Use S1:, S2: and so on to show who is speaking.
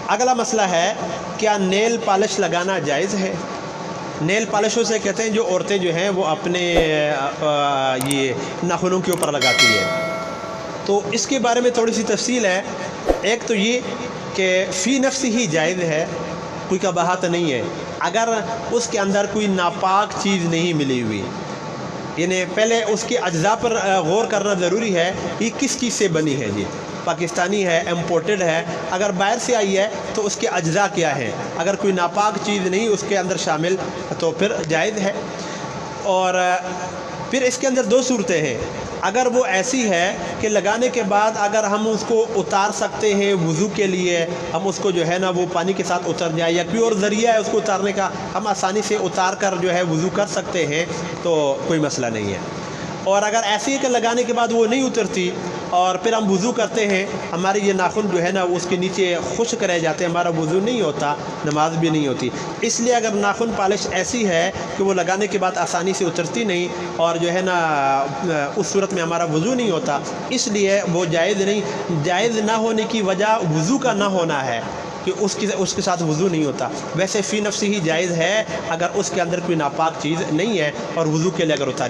S1: अगला मसला है, क्या नेल पॉलिश लगाना जायज़ है? नेल पॉलिश उसे कहते हैं जो औरतें जो हैं वो अपने ये नाखूनों के ऊपर लगाती है। तो इसके बारे में थोड़ी सी तफसील है। एक तो ये कि फ़ी नफ्सी ही जायज़ है, कोई कबाहत नहीं है अगर उसके अंदर कोई नापाक चीज़ नहीं मिली हुई। यानी पहले उसके अज्जा पर गौर करना ज़रूरी है कि किस चीज़ से बनी है, ये पाकिस्तानी है, इम्पोर्टेड है, अगर बाहर से आई है तो उसके अज्जा क्या हैं। अगर कोई नापाक चीज़ नहीं उसके अंदर शामिल तो फिर जायज़ है। और फिर इसके अंदर दो सूरतें हैं। अगर वो ऐसी है कि लगाने के बाद अगर हम उसको उतार सकते हैं वज़ू के लिए, हम उसको जो है ना वो पानी के साथ उतर जाए या कोई और ज़रिया है उसको उतारने का, हम आसानी से उतार कर जो है वज़ू कर सकते हैं तो कोई मसला नहीं है। और अगर ऐसी है कि लगाने के बाद वो नहीं उतरती और फिर हम वज़ू करते हैं, हमारे ये नाखून जो है ना उसके नीचे खुश्क रह जाते हैं, हमारा वज़ू नहीं होता, नमाज भी नहीं होती। इसलिए अगर नाखून पॉलिश ऐसी है कि वो लगाने के बाद आसानी से उतरती नहीं और जो है ना उस सूरत में हमारा वज़ू नहीं होता, इसलिए वो जायज़ नहीं। जायज़ ना होने की वजह वज़ू का ना होना है कि उसके साथ वज़ू नहीं होता। वैसे फ़ी नफ्सी ही जायज़ है अगर उसके अंदर कोई नापाक चीज़ नहीं है और वज़ू के लिए अगर उतारी